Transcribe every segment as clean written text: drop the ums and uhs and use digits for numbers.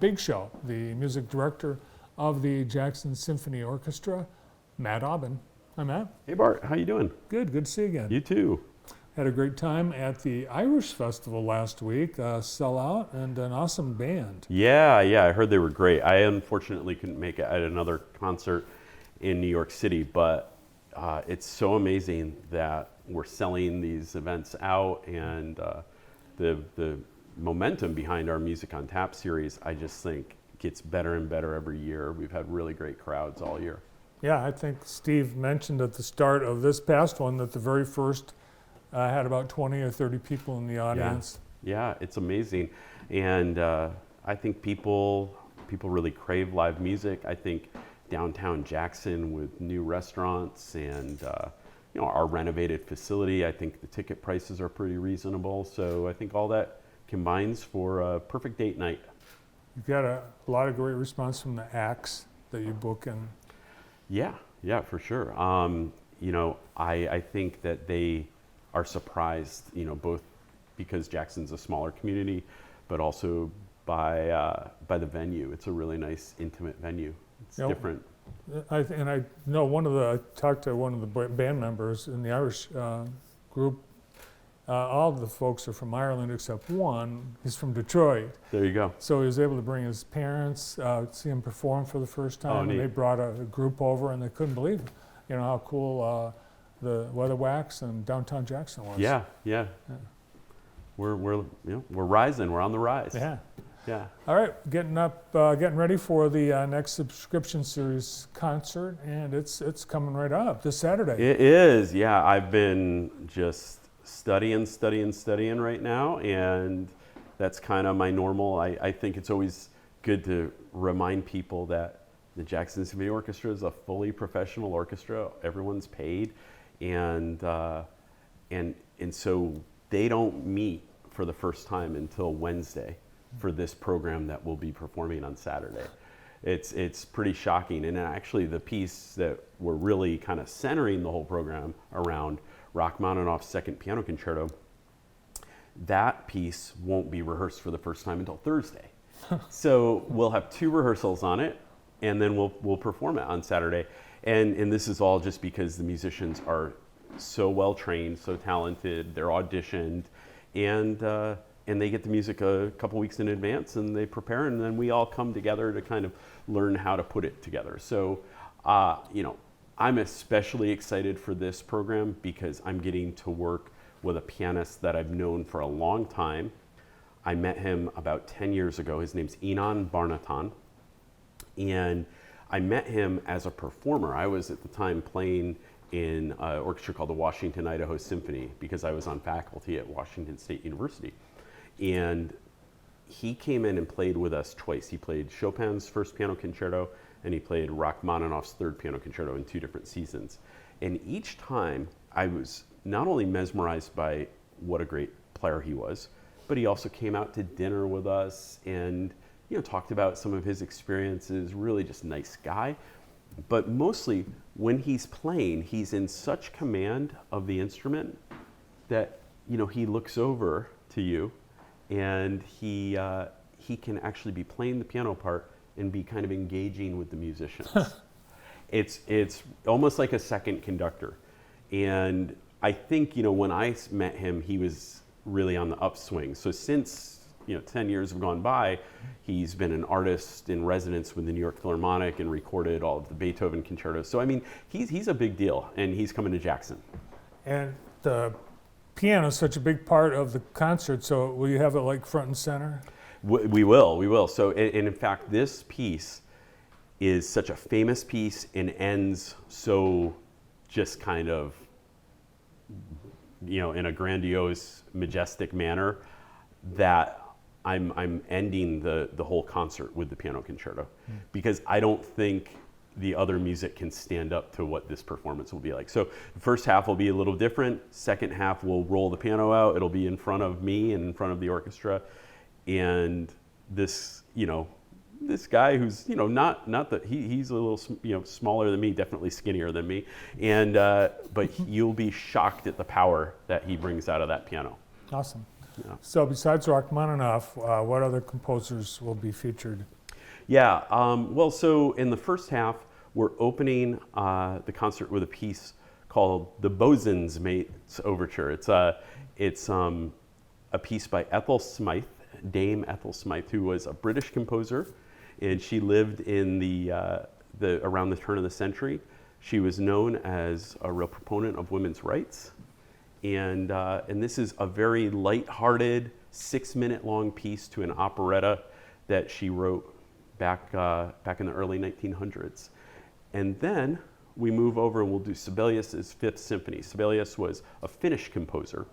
big show, the music director of the Jackson Symphony Orchestra, Matt Aubin. Hi, Matt. Hey, Bart. How you doing? Good to see you again. You too. Had a great time at the Irish Festival last week, sellout and an awesome band. Yeah, I heard they were great. I unfortunately couldn't make it at another concert in New York City, but it's so amazing that we're selling these events out, and the momentum behind our Music on Tap series, I just think gets better and better every year. We've had really great crowds all year. Yeah, I think Steve mentioned at the start of this past one that the very first had about 20 or 30 people in the audience. Yeah, it's amazing. And I think people really crave live music. I think downtown Jackson with new restaurants and our renovated facility, I think the ticket prices are pretty reasonable. So I think all that combines for a perfect date night. You've got a lot of great response from the acts that you book in. Yeah, for sure. I think that they are surprised, both because Jackson's a smaller community, but also by the venue. It's a really nice, intimate venue. It's different. I talked to one of the band members in the Irish group. All of the folks are from Ireland except one. He's from Detroit. There you go. So he was able to bring his parents, see him perform for the first time. And they brought a group over, and they couldn't believe, how cool the Weatherwax and downtown Jackson was. Yeah. We're rising. We're on the rise. Yeah. All right, getting ready for the next subscription series concert, and it's coming right up this Saturday. It is. Yeah, I've been just studying right now, and that's kind of my normal. I think it's always good to remind people that the Jackson Symphony Orchestra is a fully professional orchestra. Everyone's paid, and so they don't meet for the first time until Wednesday for this program that we'll be performing on Saturday. It's pretty shocking, and actually the piece that we're really kind of centering the whole program around, Rachmaninoff's Second Piano Concerto, that piece won't be rehearsed for the first time until Thursday. So we'll have 2 rehearsals on it, and then we'll perform it on Saturday. And this is all just because the musicians are so well trained, so talented, they're auditioned, and they get the music a couple weeks in advance, and they prepare, and then we all come together to kind of learn how to put it together. So, I'm especially excited for this program because I'm getting to work with a pianist that I've known for a long time. I met him about 10 years ago. His name's Inon Barnatan. And I met him as a performer. I was at the time playing in an orchestra called the Washington, Idaho Symphony because I was on faculty at Washington State University. And he came in and played with us twice. He played Chopin's First Piano Concerto, and he played Rachmaninoff's Third Piano Concerto in 2 different seasons. And each time I was not only mesmerized by what a great player he was, but he also came out to dinner with us and talked about some of his experiences. Really just nice guy. But mostly when he's playing, he's in such command of the instrument that he looks over to you, and he can actually be playing the piano part and be kind of engaging with the musicians. It's almost like a second conductor. And I think, when I met him, he was really on the upswing. So since, 10 years have gone by, he's been an artist in residence with the New York Philharmonic and recorded all of the Beethoven concertos. So, he's a big deal, and he's coming to Jackson. And the piano is such a big part of the concert, so will you have it like front and center? We will. So, and in fact, this piece is such a famous piece and ends so just kind of, in a grandiose, majestic manner that I'm ending the whole concert with the piano concerto because I don't think the other music can stand up to what this performance will be like. So the first half will be a little different. Second half, we'll roll the piano out. It'll be in front of me and in front of the orchestra. And this, this guy who's, not that he's a little, smaller than me, definitely skinnier than me. And, but you'll be shocked at the power that he brings out of that piano. Awesome. Yeah. So besides Rachmaninoff, what other composers will be featured? Yeah, well, so in the first half, we're opening the concert with a piece called the Bozens Mates Overture. It's a piece by Ethel Smythe, Dame Ethel Smythe, who was a British composer, and she lived in the around the turn of the century. She was known as a real proponent of women's rights, and this is a very light-hearted, 6-minute long piece to an operetta that she wrote back in the early 1900s. And then we move over and we'll do Sibelius's Fifth Symphony. Sibelius was a Finnish composer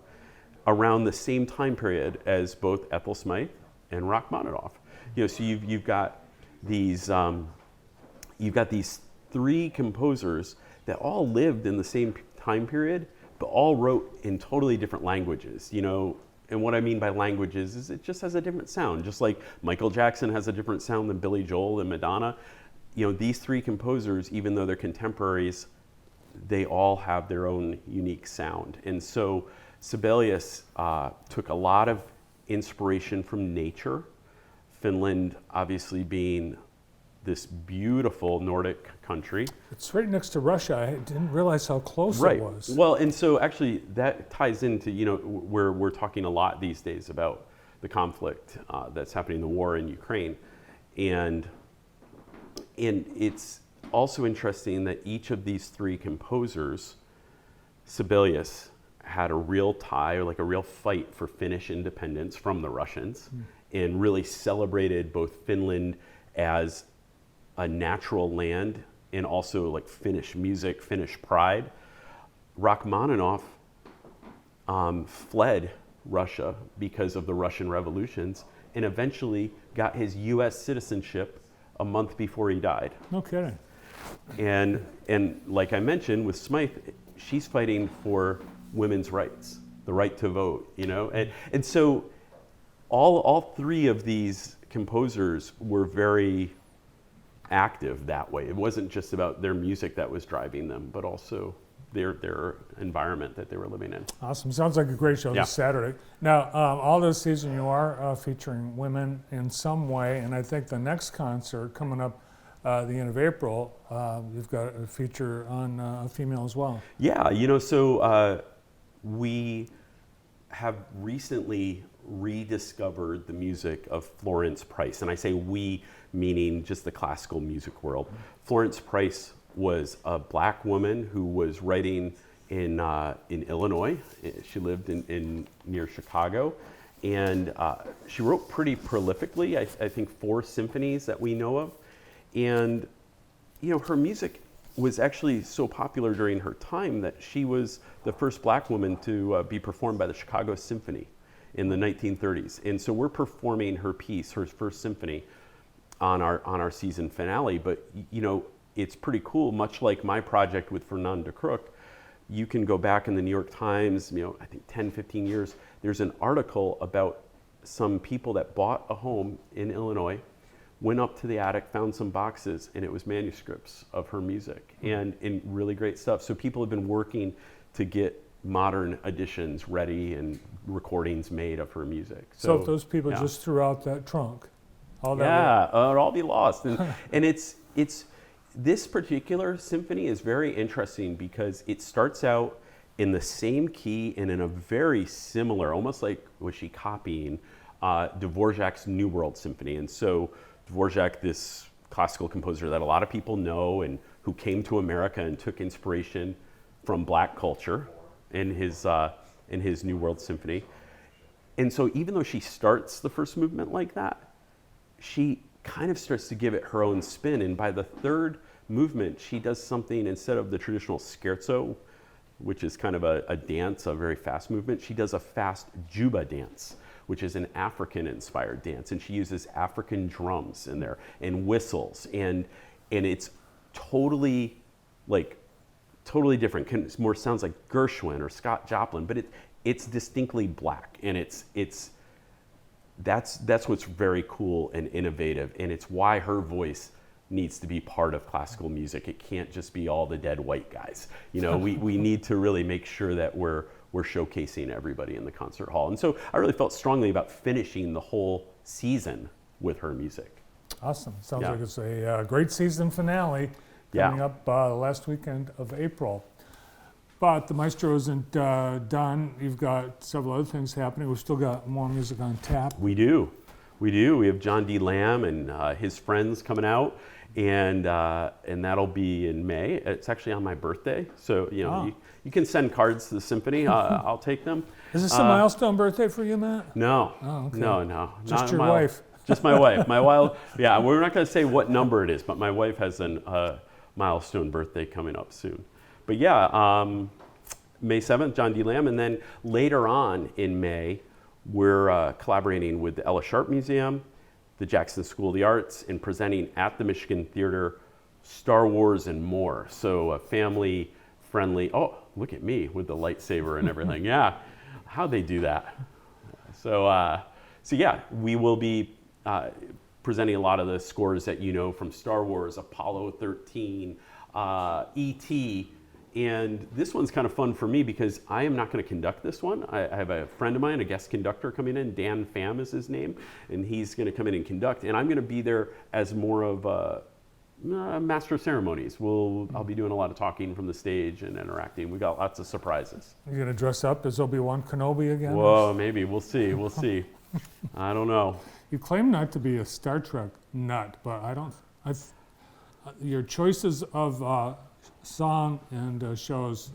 around the same time period as both Ethel Smythe and Rachmaninoff. So you've got these three composers that all lived in the same time period, but all wrote in totally different languages. And what I mean by languages is it just has a different sound, just like Michael Jackson has a different sound than Billy Joel and Madonna. These three composers, even though they're contemporaries, they all have their own unique sound. And so Sibelius took a lot of inspiration from nature, Finland obviously being this beautiful Nordic country. It's right next to Russia. I didn't realize how close Right. it was. Well, and so actually that ties into, where we're talking a lot these days about the conflict that's happening, the war in Ukraine. And it's also interesting that each of these three composers, Sibelius had a real tie, or like a real fight for Finnish independence from the Russians, and really celebrated both Finland as a natural land and also like Finnish music, Finnish pride. Rachmaninoff fled Russia because of the Russian revolutions and eventually got his US citizenship a month before he died. No kidding. And like I mentioned with Smythe, she's fighting for women's rights, the right to vote, And so all three of these composers were very active that way. It wasn't just about their music that was driving them, but also their environment that they were living in. Awesome. Sounds like a great show Yeah. this Saturday. Now, all this season you are featuring women in some way, and I think the next concert coming up the end of April, you've got a feature on a female as well. Yeah, so we have recently rediscovered the music of Florence Price, and I say we meaning just the classical music world. Florence Price was a black woman who was writing in Illinois. She lived in near Chicago, and she wrote pretty prolifically. I think 4 symphonies that we know of, and her music was actually so popular during her time that she was the first black woman to be performed by the Chicago Symphony in the 1930s. And so we're performing her piece, her first symphony, on our season finale. But it's pretty cool. Much like my project with Fernand de Crook, you can go back in the New York Times, I think 10, 15 years. There's an article about some people that bought a home in Illinois, went up to the attic, found some boxes, and it was manuscripts of her music and really great stuff. So people have been working to get modern editions ready and recordings made of her music. So if those people just threw out that trunk, all that it'll all be lost. And it's this particular symphony is very interesting because it starts out in the same key and in a very similar, almost like was she copying Dvorak's New World Symphony. And so Dvorak, this classical composer that a lot of people know and who came to America and took inspiration from black culture in his New World Symphony. And so even though she starts the first movement like that, she kind of starts to give it her own spin. And by the third movement, she does something instead of the traditional scherzo, which is kind of a dance, a very fast movement. She does a fast Juba dance, which is an African-inspired dance. And she uses African drums in there and whistles. And it's totally different. It more sounds like Gershwin or Scott Joplin, but it's distinctly black. And that's what's very cool and innovative, and it's why her voice needs to be part of classical music. It can't just be all the dead white guys. We need to really make sure that we're we're showcasing everybody in the concert hall. And so I really felt strongly about finishing the whole season with her music. Awesome. Sounds Yeah. like it's a great season finale coming up the last weekend of April. But the Maestro isn't done. You've got several other things happening. We've still got more music on tap. We do. We have John D. Lamb and his friends coming out, and that'll be in May. It's actually on my birthday, so you can send cards to the Symphony. I'll take them. Is this a milestone birthday for you, Matt? No. Oh, okay. No. Just your wife. Just my wife. Yeah, we're not going to say what number it is, but my wife has a milestone birthday coming up soon. But yeah, May 7th, John D. Lamb, and then later on in May, we're collaborating with the Ella Sharp Museum, the Jackson School of the Arts, and presenting at the Michigan Theater Star Wars and more. So a family-friendly, oh, look at me with the lightsaber and everything. Yeah, how'd they do that? So yeah, we will be presenting a lot of the scores that you know from Star Wars, Apollo 13, E.T., and this one's kind of fun for me because I am not going to conduct this one. I have a friend of mine, a guest conductor coming in, Dan Pham is his name, and he's going to come in and conduct, and I'm going to be there as more of a master of ceremonies. I'll be doing a lot of talking from the stage and interacting. We got lots of surprises. You're going to dress up as Obi-Wan Kenobi again? Whoa, maybe. We'll see. I don't know. You claim not to be a Star Trek nut, but your choices of song and shows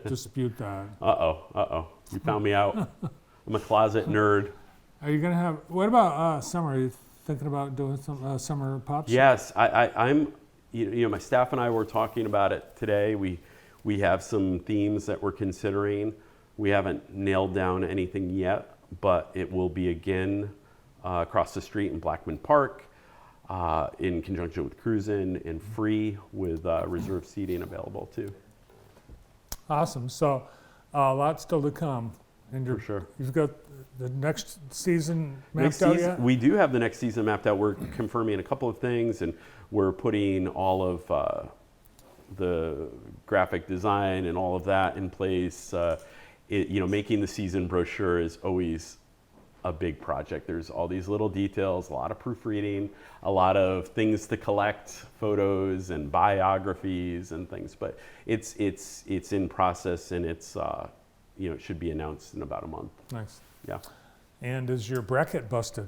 dispute that. Uh-oh. You found me out. I'm a closet nerd. Are you going to have, what about summer? Are you thinking about doing some summer pops? Yes, I'm, my staff and I were talking about it today. We have some themes that we're considering. We haven't nailed down anything yet, but it will be again across the street in Blackman Park, in conjunction with Cruisin' and free with reserved seating available too. Awesome. So a lot still to come. And For sure. You've got the next season mapped out yet? We do have the next season mapped out. We're confirming a couple of things, and we're putting all of the graphic design and all of that in place. Making the season brochure is always a big project. There's all these little details, a lot of proofreading, a lot of things to collect, photos and biographies and things. But it's in process, and it's it should be announced in about a month. Nice. Yeah. And is your bracket busted?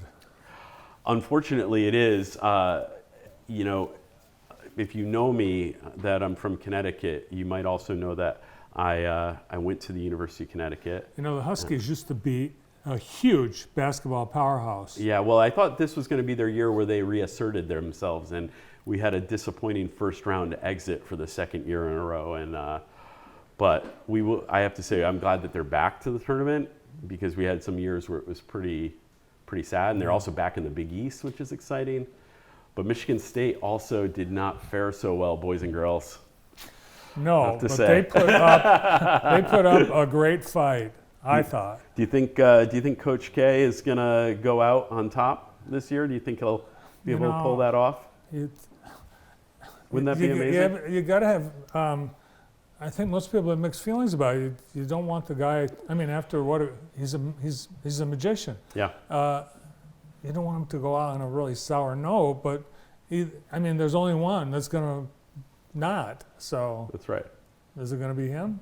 Unfortunately, it is. If you know me, that I'm from Connecticut, you might also know that I went to the University of Connecticut. The Huskies used to be a huge basketball powerhouse. Yeah, well, I thought this was going to be their year where they reasserted themselves, and we had a disappointing first round exit for the second year in a row. And but I have to say, I'm glad that they're back to the tournament, because we had some years where it was pretty sad, and they're also back in the Big East, which is exciting. But Michigan State also did not fare so well, boys and girls. No, but they put up a great fight, I thought. Do you think Coach K is going to go out on top this year? Do you think he'll be able to pull that off? Wouldn't that be amazing? You got to have. I think most people have mixed feelings about it. You don't want the guy. I mean, after he's a magician. Yeah. You don't want him to go out on a really sour note, but there's only one that's going to not. So that's right. Is it going to be him?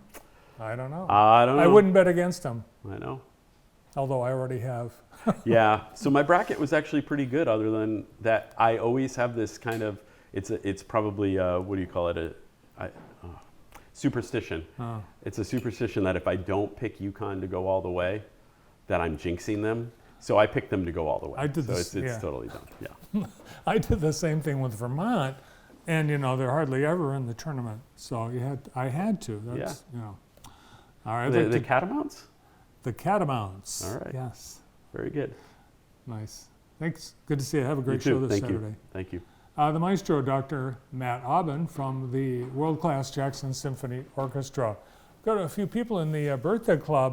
I don't know. I don't know. I wouldn't bet against him. I know. Although I already have. Yeah. So my bracket was actually pretty good. Other than that, I always have this kind of. It's probably what do you call it? Superstition. Oh. It's a superstition that if I don't pick UConn to go all the way, that I'm jinxing them. So I picked them to go all the way. It's totally done. Yeah. I did the same thing with Vermont, and they're hardly ever in the tournament. So I had to. That's, All right. The Catamounts? The Catamounts. All right. Yes. Very good. Nice. Thanks. Good to see you. Have a great show this Saturday. Thank you. The maestro, Dr. Matt Aubin from the world-class Jackson Symphony Orchestra. Got a few people in the birthday club